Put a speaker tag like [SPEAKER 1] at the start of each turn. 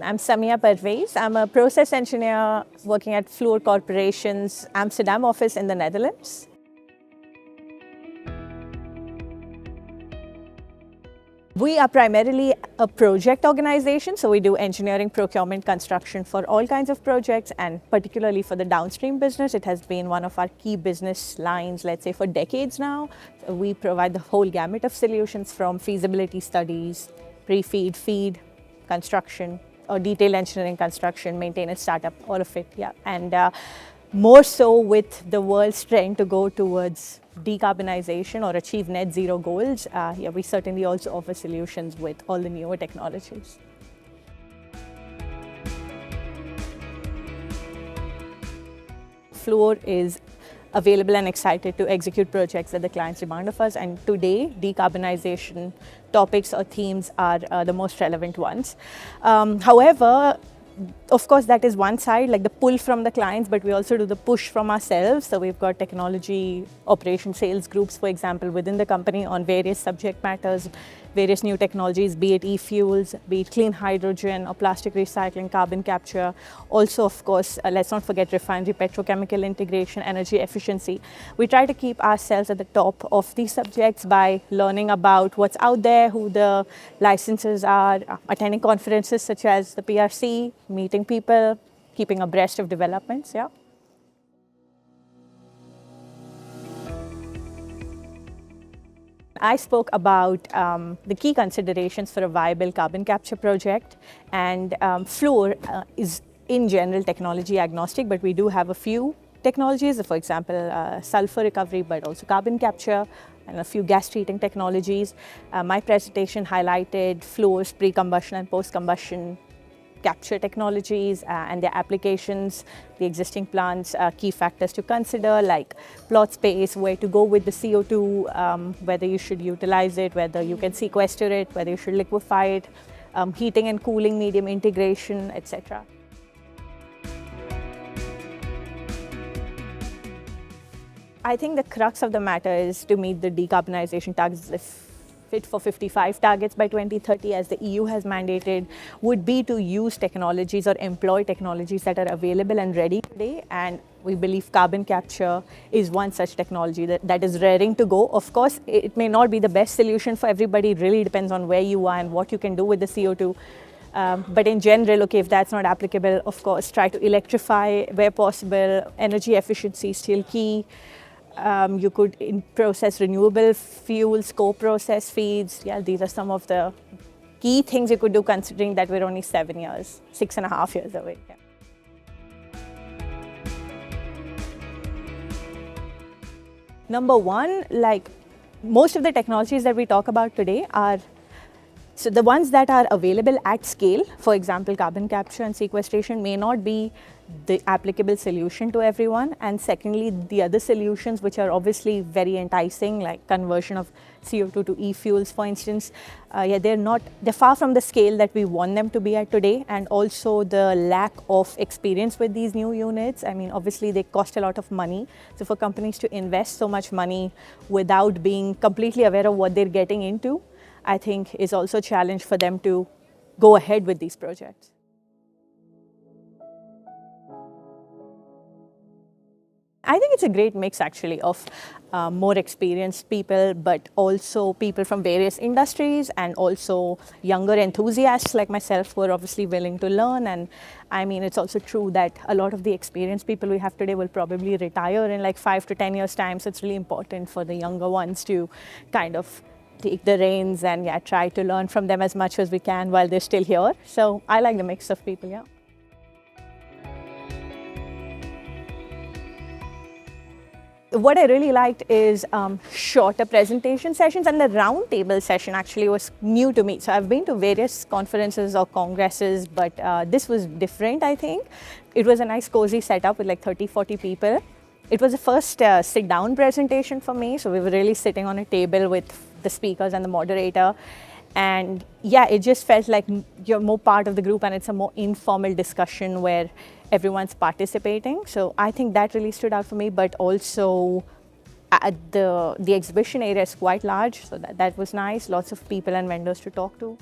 [SPEAKER 1] I'm Samiya Parvez. I'm a process engineer working at FLUOR Corporation's Amsterdam office in the Netherlands. We are primarily a project organization, so we do engineering, procurement, construction for all kinds of projects, and particularly for the downstream business. It has been one of our key business lines, let's say, for decades now. We provide the whole gamut of solutions from feasibility studies, pre-feed, feed, construction, or detailed engineering, construction, maintenance, startup, all of it, yeah. And more so with the world's trying to go towards decarbonization or achieve net zero goals, yeah, we certainly also offer solutions with all the newer technologies. FLUOR is available and excited to execute projects that the clients demand of us, and today decarbonization topics or themes are the most relevant ones. However, of course, that is one side, like the pull from the clients, but we also do the push from ourselves. So we've got technology, operation, sales groups, for example, within the company on various subject matters, various new technologies, be it e-fuels, be it clean hydrogen or plastic recycling, carbon capture. Also, of course, let's not forget refinery, petrochemical integration, energy efficiency. We try to keep ourselves at the top of these subjects by learning about what's out there, who the licenses are, attending conferences such as the PRC, meeting people, keeping abreast of developments, yeah. I spoke about the key considerations for a viable carbon capture project, and FLUOR is in general technology agnostic, but we do have a few technologies, for example, sulfur recovery, but also carbon capture, and a few gas treating technologies. My presentation highlighted FLUOR's pre-combustion and post-combustion capture technologies and their applications, the existing plants, key factors to consider like plot space, where to go with the CO2, whether you should utilize it, whether you can sequester it, whether you should liquefy it, heating and cooling medium integration, etc. I think the crux of the matter is to meet the decarbonization targets. The Fit for 55 targets by 2030, as the EU has mandated, would be to use technologies or employ technologies that are available and ready today. And we believe carbon capture is one such technology that is raring to go. Of course, it may not be the best solution for everybody. It really depends on where you are and what you can do with the CO2. But in general, okay, if that's not applicable, of course, try to electrify where possible. Energy efficiency is still key. You could process renewable fuels, co-process feeds. Yeah, these are some of the key things you could do, considering that we're only 6.5 years away. Yeah. Number one, like most of the technologies that we talk about today are, so the ones that are available at scale, for example, carbon capture and sequestration, may not be the applicable solution to everyone. And secondly, the other solutions, which are obviously very enticing, like conversion of CO2 to e-fuels, for instance, yeah, they're far from the scale that we want them to be at today. And also the lack of experience with these new units. I mean, obviously they cost a lot of money. So for companies to invest so much money without being completely aware of what they're getting into, I think is also a challenge for them to go ahead with these projects. I think it's a great mix actually of more experienced people, but also people from various industries, and also younger enthusiasts like myself who are obviously willing to learn. And I mean, it's also true that a lot of the experienced people we have today will probably retire in like 5 to 10 years' time. So it's really important for the younger ones to kind of take the reins and yeah, try to learn from them as much as we can while they're still here. So I like the mix of people, yeah. What I really liked is shorter presentation sessions, and the round table session actually was new to me. So I've been to various conferences or congresses, but this was different, I think. It was a nice cozy setup with like 30, 40 people. It was the first sit-down presentation for me, so we were really sitting on a table with the speakers and the moderator. And yeah, it just felt like you're more part of the group, and it's a more informal discussion where everyone's participating. So I think that really stood out for me, but also the exhibition area is quite large, so that was nice. Lots of people and vendors to talk to.